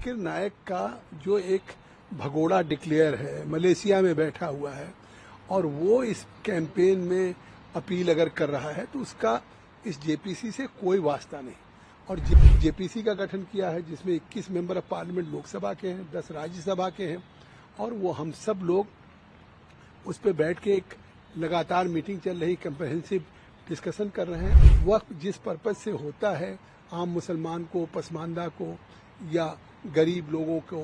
जाकिर नायक का जो एक भगोड़ा डिक्लेयर है, मलेशिया में बैठा हुआ है और वो इस कैंपेन में अपील अगर कर रहा है तो उसका इस जेपीसी से कोई वास्ता नहीं। और जेपीसी का गठन किया है जिसमें 21 मेंबर ऑफ पार्लियामेंट लोकसभा के हैं, 10 राज्यसभा के हैं और वो हम सब लोग उस पर बैठ के एक लगातार मीटिंग चल रही, कंप्रहेंसिव डिस्कशन कर रहे हैं। वक्फ जिस पर्पज से होता है, आम मुसलमान को, पसमानदा को या गरीब लोगों को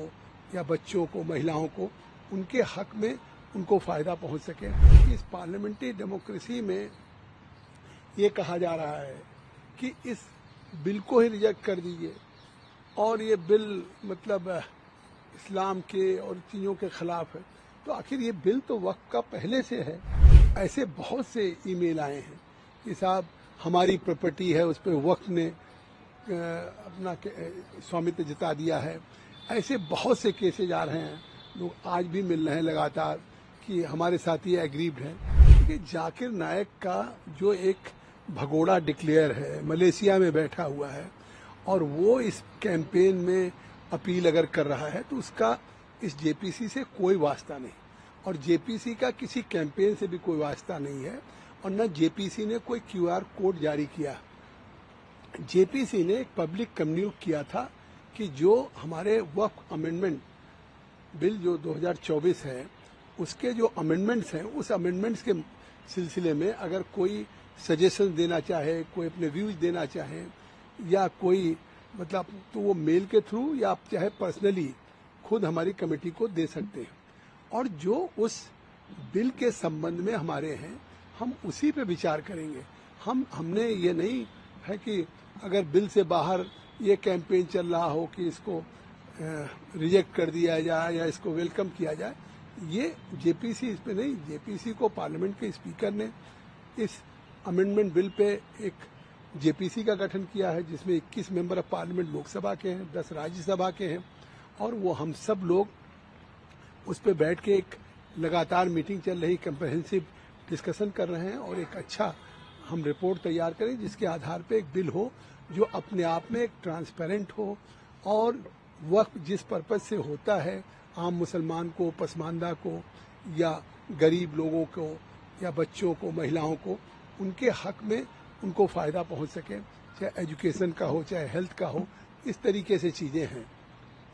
या बच्चों को, महिलाओं को, उनके हक में उनको फायदा पहुंच सके। इस पार्लियामेंट्री डेमोक्रेसी में ये कहा जा रहा है कि इस बिल को ही रिजेक्ट कर दीजिए और ये बिल मतलब इस्लाम के और चीज़ों के खिलाफ है। तो आखिर ये बिल तो वक्फ का पहले से है। ऐसे बहुत से ईमेल आए हैं कि साहब हमारी प्रॉपर्टी है, उस पर वक्फ ने अपना स्वामित्व जता दिया है। ऐसे बहुत से केसेज आ रहे हैं, लोग आज भी मिल रहे हैं लगातार कि हमारे साथ ये एग्रीव्ड हैं कि जाकिर नायक का जो एक भगोड़ा डिक्लेयर है, मलेशिया में बैठा हुआ है और वो इस कैंपेन में अपील अगर कर रहा है तो उसका इस जेपीसी से कोई वास्ता नहीं। और जेपीसी का किसी कैंपेन से भी कोई वास्ता नहीं है और न जेपीसी ने कोई क्यूआर कोड जारी किया। जेपीसी ने एक पब्लिक कम्युनिकेट किया था कि जो हमारे वक्फ अमेंडमेंट बिल जो 2024 है उसके जो अमेंडमेंट्स हैं, उस अमेंडमेंट्स के सिलसिले में अगर कोई सजेशन देना चाहे, कोई अपने व्यूज देना चाहे या कोई मतलब तो वो मेल के थ्रू या आप चाहे पर्सनली खुद हमारी कमेटी को दे सकते हैं। और जो उस बिल के संबंध में हमारे हैं हम उसी पे विचार करेंगे। हमने ये नहीं है कि अगर बिल से बाहर ये कैंपेन चल रहा हो कि इसको रिजेक्ट कर दिया जाए या इसको वेलकम किया जाए। ये जेपीसी इस पे नहीं, जेपीसी को पार्लियामेंट के स्पीकर ने इस अमेंडमेंट बिल पे एक जेपीसी का गठन किया है जिसमें 21 मेंबर ऑफ पार्लियामेंट लोकसभा के हैं, 10 राज्यसभा के हैं और वो हम सब लोग उस पर बैठ के एक लगातार मीटिंग चल रही, कंप्रहेंसिव डिस्कशन कर रहे हैं और एक अच्छा हम रिपोर्ट तैयार करें जिसके आधार पे एक बिल हो जो अपने आप में एक ट्रांसपेरेंट हो और वक्फ जिस पर्पज से होता है, आम मुसलमान को, पसमानदा को या गरीब लोगों को या बच्चों को, महिलाओं को, उनके हक में उनको फायदा पहुंच सके, चाहे एजुकेशन का हो, चाहे हेल्थ का हो, इस तरीके से चीजें हैं।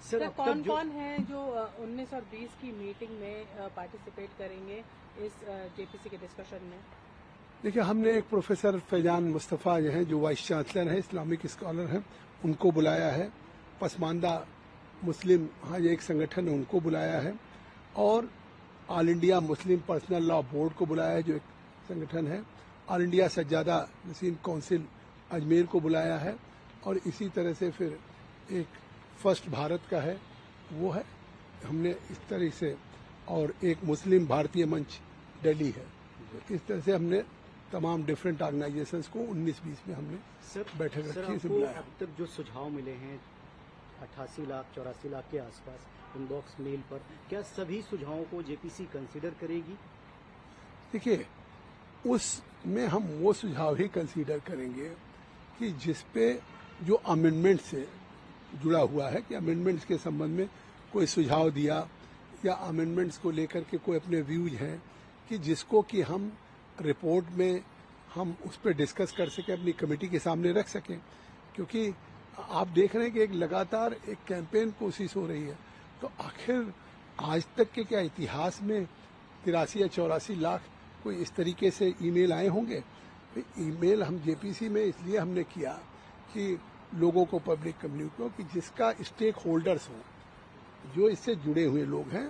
सर कौन है जो 19 और 20 की मीटिंग में पार्टिसिपेट करेंगे इस जेपीसी के डिस्कशन में? देखिए, हमने एक प्रोफेसर फैजान मुस्तफ़ा जो हैं, जो वाइस चांसलर हैं, इस्लामिक स्कॉलर हैं, उनको बुलाया है। पसमानदा मुस्लिम हाँ ये एक संगठन है, उनको बुलाया है और All India Muslim Personal Law Board को बुलाया है जो एक संगठन है। All India Sajjada Naseem Council Ajmer को बुलाया है और इसी तरह से फिर एक फर्स्ट भारत का है वो है, हमने इस तरह से, और एक मुस्लिम भारतीय मंच दिल्ली है। इस तरह से हमने तमाम डिफरेंट ऑर्गेनाइजेशंस को 19-20 में हमने बैठक रखी है। अब तक जो सुझाव मिले हैं 88 लाख 84 लाख के आसपास इनबॉक्स मेल पर, क्या सभी सुझावों को जेपीसी कंसीडर करेगी? देखिए, उसमें हम वो सुझाव ही कंसीडर करेंगे कि जिसपे जो अमेंडमेंट से जुड़ा हुआ है कि अमेंडमेंट्स के संबंध में कोई सुझाव दिया या अमेंडमेंट्स को लेकर के कोई अपने व्यूज हैं कि जिसको कि हम रिपोर्ट में हम उस पर डिस्कस कर सकें, अपनी कमेटी के सामने रख सकें। क्योंकि आप देख रहे हैं कि एक लगातार एक कैंपेन कोशिश हो रही है, तो आखिर आज तक के क्या इतिहास में 83 या 84 लाख कोई इस तरीके से ईमेल आए होंगे? ईमेल हम जेपीसी में इसलिए हमने किया कि लोगों को, पब्लिक कम्युनिटी को, कि जिसका स्टेक होल्डर्स हो, जो इससे जुड़े हुए लोग हैं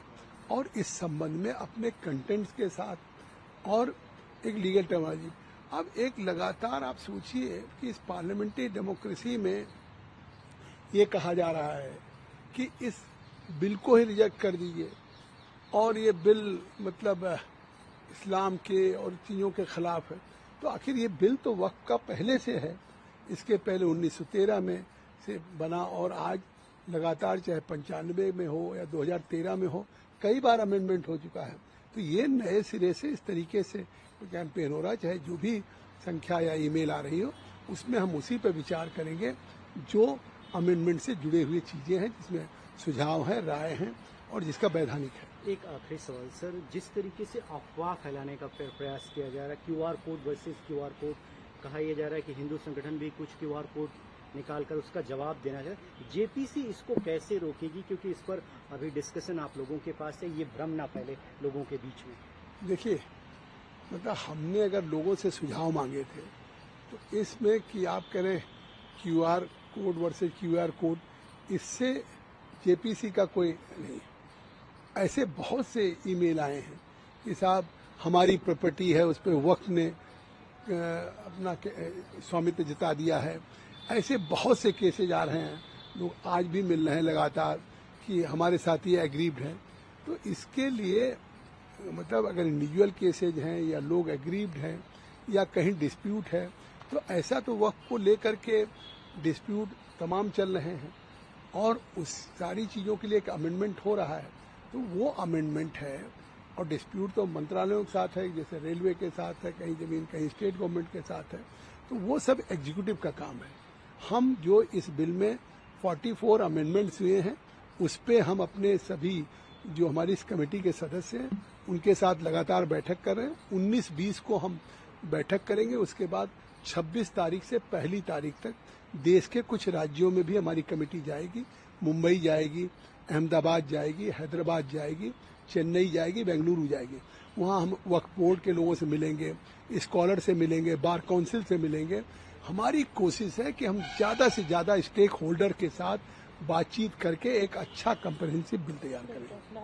और इस संबंध में अपने कंटेंट्स के साथ और एक लीगल टर्मिनोलॉजी। अब एक लगातार आप सोचिए कि इस पार्लियामेंट्री डेमोक्रेसी में ये कहा जा रहा है कि इस बिल को ही रिजेक्ट कर दीजिए और ये बिल मतलब इस्लाम के और चीज़ों के खिलाफ है। तो आखिर ये बिल तो वक्फ का पहले से है। इसके पहले 1913 में से बना और आज लगातार चाहे 95 में हो या 2013 में हो, कई बार अमेंडमेंट हो चुका है। तो ये नए सिरे से इस तरीके से कैंपेन हो रहा है, चाहे जो भी संख्या या ईमेल आ रही हो, उसमें हम उसी पर विचार करेंगे जो अमेंडमेंट से जुड़े हुए चीजें हैं, जिसमें सुझाव है, राय हैं और जिसका वैधानिक है। एक आखिरी सवाल सर, जिस तरीके से अफवाह फैलाने का प्रयास किया जा रहा है, QR code versus QR code, कहा यह जा रहा है कि हिंदू संगठन भी कुछ क्यूआर कोड निकालकर उसका जवाब देना चाहिए, जेपीसी इसको कैसे रोकेगी? क्योंकि इस पर अभी डिस्कशन आप लोगों के पास है, ये भ्रम ना फैले लोगों के बीच में। देखिए, मतलब हमने अगर लोगों से सुझाव मांगे थे तो इसमें कि आप करें QR code versus QR code, इससे जेपीसी का कोई नहीं। ऐसे बहुत से ईमेल आए हैं कि साहब हमारी प्रॉपर्टी है, उस पर वक्त ने अपना स्वामित्व जता दिया है। ऐसे बहुत से केसेज आ रहे हैं, लोग आज भी मिल रहे हैं लगातार कि हमारे साथ ये एग्रीव्ड हैं। तो इसके लिए मतलब अगर इंडिविजुअल केसेज हैं या लोग एग्रीव्ड हैं या कहीं डिस्प्यूट है, तो ऐसा तो वक्त को लेकर के डिस्प्यूट तमाम चल रहे हैं और उस सारी चीज़ों के लिए एक अमेंडमेंट हो रहा है। तो वो अमेंडमेंट है और डिस्प्यूट तो मंत्रालयों के साथ है, जैसे रेलवे के साथ है, कहीं जमीन कहीं स्टेट गवर्नमेंट के साथ है। तो वो सब एग्जीक्यूटिव का काम है। हम जो इस बिल में 44 अमेंडमेंट्स हुए हैं, उस पे हम अपने सभी जो हमारी इस कमेटी के सदस्य हैं उनके साथ लगातार बैठक कर रहे हैं। 19-20 को हम बैठक करेंगे। उसके बाद 26 तारीख से 1 तारीख तक देश के कुछ राज्यों में भी हमारी कमेटी जाएगी। मुंबई जाएगी, अहमदाबाद जाएगी, हैदराबाद जाएगी, चेन्नई जाएगी, बेंगलुरु जाएगी। वहाँ हम वक्फ बोर्ड के लोगों से मिलेंगे, स्कॉलर से मिलेंगे, बार काउंसिल से मिलेंगे। हमारी कोशिश है कि हम ज़्यादा से ज़्यादा स्टेक होल्डर के साथ बातचीत करके एक अच्छा कम्प्रहेंसिव बिल तैयार करें।